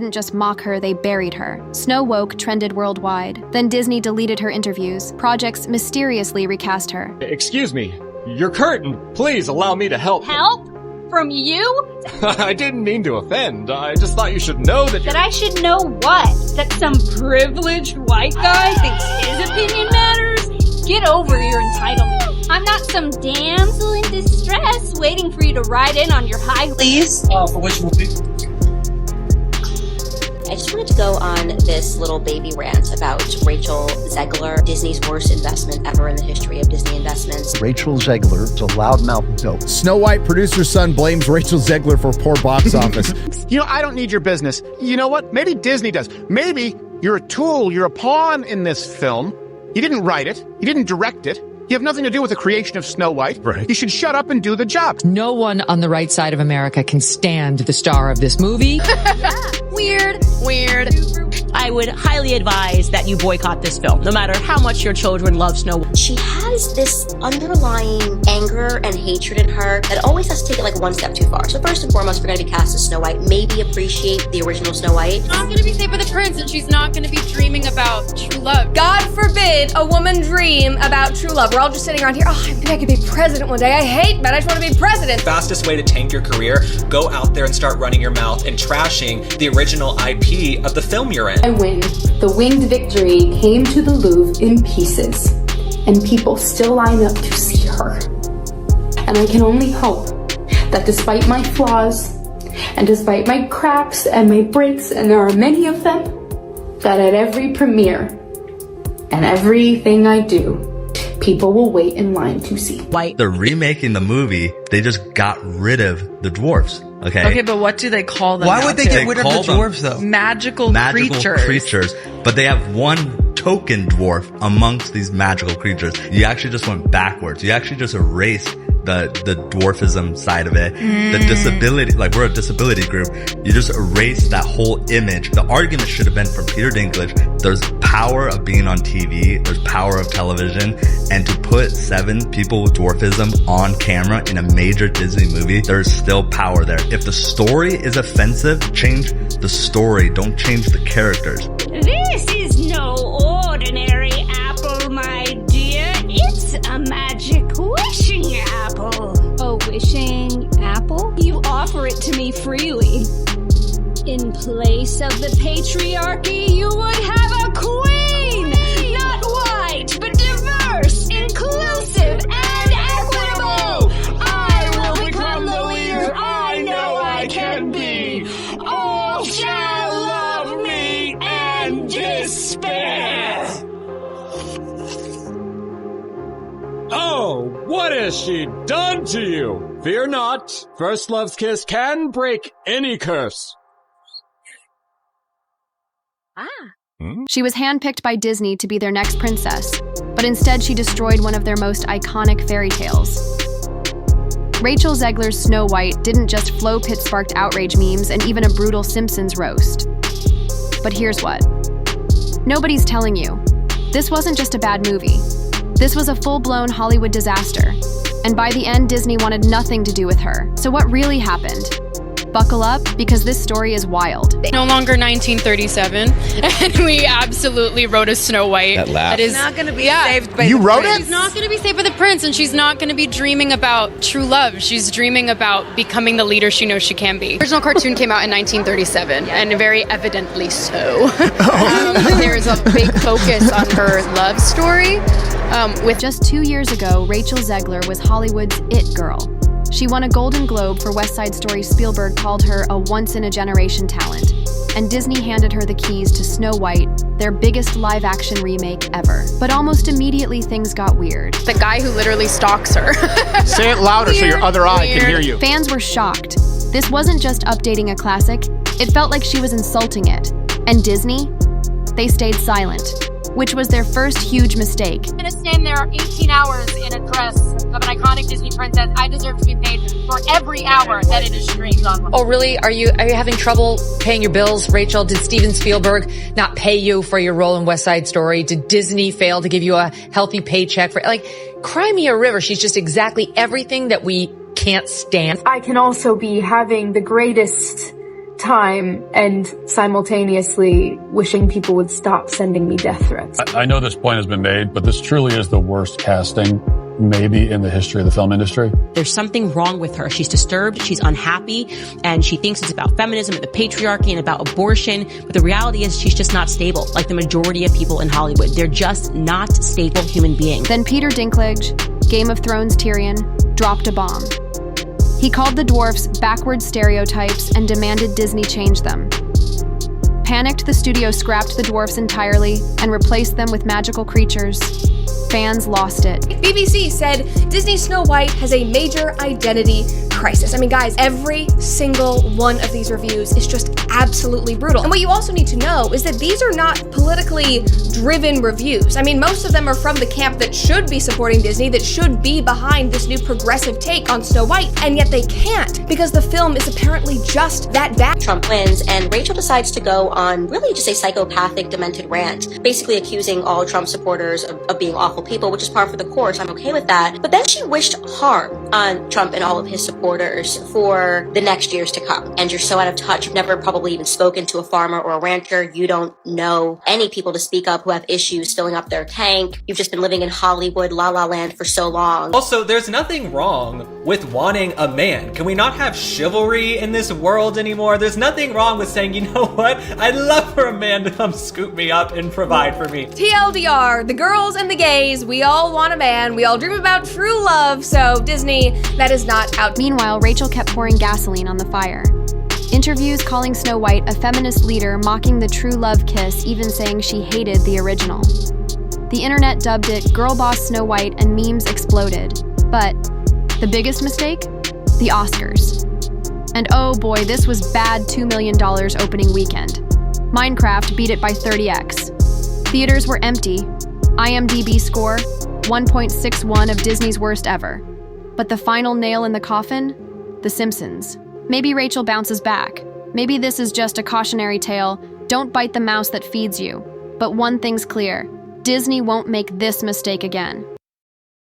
didn't just mock her, they buried her. Snowwoke trended worldwide. Then Disney deleted her interviews. Projects mysteriously recast her. Excuse me, your curtain. Please allow me to help. Help? From you? I didn't mean to offend. I just thought you should know that I should know what? That some privileged white guy thinks his opinion matters? Get over your entitlement. I'm not some damsel in distress waiting for you to ride in on your high. Please? For which movie? I just wanted to go on this little baby rant about Rachel Zegler, Disney's worst investment ever in the history of Disney investments. Rachel Zegler is a loudmouth dope. Snow White producer's son blames Rachel Zegler for poor box office. You know, I don't need your business. You know what? Maybe Disney does. Maybe you're a tool, you're a pawn in this film. You didn't write it. You didn't direct it. You have nothing to do with the creation of Snow White. Right. You should shut up and do the job. No one on the right side of America can stand the star of this movie. Weird. I would highly advise that you boycott this film, no matter how much your children love Snow White. She has this underlying anger and hatred in her that always has to take it like one step too far. So first and foremost, if we're going to be cast as Snow White, maybe appreciate the original Snow White. She's not going to be safe with a prince, and she's not going to be dreaming about true love. God forbid a woman dream about true love. We're all just sitting around here, oh, I think I could be president one day. I hate men, I just want to be president. Fastest way to tank your career, go out there and start running your mouth and trashing the original IP of the film you're in. I win. The winged victory came to the Louvre in pieces, and people still line up to see her. And I can only hope that despite my flaws, and despite my cracks and my breaks, and there are many of them, that at every premiere and everything I do, people will wait in line to see. White. They're remaking the movie. They just got rid of the dwarfs. Okay, but what do they call them? Why would they get rid of the dwarves, though? Magical creatures. But they have one token dwarf amongst these magical creatures. You actually just went backwards. You actually just erased the dwarfism side of it. The disability, like we're a disability group. You just erased that whole image. The argument should have been from Peter Dinklage. There's power of being on TV. There's power of television. And to put 7 people with dwarfism on camera in a major Disney movie, there's still power there. If the story is offensive, change the story. Don't change the characters. This is no ordinary apple, my dear. It's a magic wishing apple. A wishing apple? You offer it to me freely. In place of the patriarchy, you would have a queen! Not white, but diverse, inclusive, and equitable! I will become the leader I know I can be! All shall love me and despair! Oh, what has she done to you? Fear not. First love's kiss can break any curse. She was handpicked by Disney to be their next princess, but instead she destroyed one of their most iconic fairy tales. Rachel Zegler's Snow White didn't just flow pit-sparked outrage memes and even a brutal Simpsons roast. But here's what. Nobody's telling you. This wasn't just a bad movie. This was a full-blown Hollywood disaster. And by the end, Disney wanted nothing to do with her. So what really happened? Buckle up, because this story is wild. No longer 1937, and we absolutely wrote a Snow White. That is not going to be saved by You the wrote prince. it? She's not going to be saved by the prince, and she's not going to be dreaming about true love. She's dreaming about becoming the leader she knows she can be. The original cartoon came out in 1937, and very evidently so. There's a big focus on her love story. With just 2 years ago, Rachel Zegler was Hollywood's it girl. She won a Golden Globe for West Side Story. Spielberg called her a once-in-a-generation talent. And Disney handed her the keys to Snow White, their biggest live-action remake ever. But almost immediately, things got weird. The guy who literally stalks her. Say it louder so your other eye can hear you. Fans were shocked. This wasn't just updating a classic. It felt like she was insulting it. And Disney? They stayed silent, which was their first huge mistake. I'm gonna stand there 18 hours in a dress of an iconic Disney princess. I deserve to be paid for every hour that it is streamed on. Oh, really? Are you having trouble paying your bills, Rachel? Did Steven Spielberg not pay you for your role in West Side Story? Did Disney fail to give you a healthy paycheck for, cry me a river? She's just exactly everything that we can't stand. I can also be having the greatest time and simultaneously wishing people would stop sending me death threats. I know this point has been made, but this truly is the worst casting maybe in the history of the film industry. There's something wrong with her. She's disturbed, she's unhappy, and she thinks it's about feminism and the patriarchy and about abortion. But the reality is she's just not stable, like the majority of people in Hollywood. They're just not stable human beings. Then Peter Dinklage, Game of Thrones Tyrion, dropped a bomb. He called the dwarfs backward stereotypes and demanded Disney change them. Panicked, the studio scrapped the dwarfs entirely and replaced them with magical creatures. Fans lost it. BBC said Disney Snow White has a major identity crisis. I mean, guys, every single one of these reviews is just absolutely brutal. And what you also need to know is that these are not politically driven reviews. I mean, most of them are from the camp that should be supporting Disney, that should be behind this new progressive take on Snow White, and yet they can't because the film is apparently just that bad. Trump wins, and Rachel decides to go on really just a psychopathic, demented rant, basically accusing all Trump supporters of being awful people, which is par for the course. I'm okay with that. But then she wished harm on Trump and all of his supporters for the next years to come. And you're so out of touch. You've never probably even spoken to a farmer or a rancher. You don't know any people to speak up who have issues filling up their tank. You've just been living in Hollywood, La La Land for so long. Also, there's nothing wrong with wanting a man. Can we not have chivalry in this world anymore? There's nothing wrong with saying, you know what? I'd love for a man to come scoop me up and provide for me. TLDR, the girls and the gays, we all want a man. We all dream about true love. So Disney, that is not out. Meanwhile, Rachel kept pouring gasoline on the fire. Interviews calling Snow White a feminist leader, mocking the true love kiss, even saying she hated the original. The internet dubbed it Girl Boss Snow White and memes exploded. But the biggest mistake? The Oscars. And oh boy, this was bad $2 million opening weekend. Minecraft beat it by 30x. Theaters were empty. IMDb score, 1.61 of Disney's worst ever. But the final nail in the coffin? The Simpsons. Maybe Rachel bounces back. Maybe this is just a cautionary tale. Don't bite the mouse that feeds you. But one thing's clear. Disney won't make this mistake again.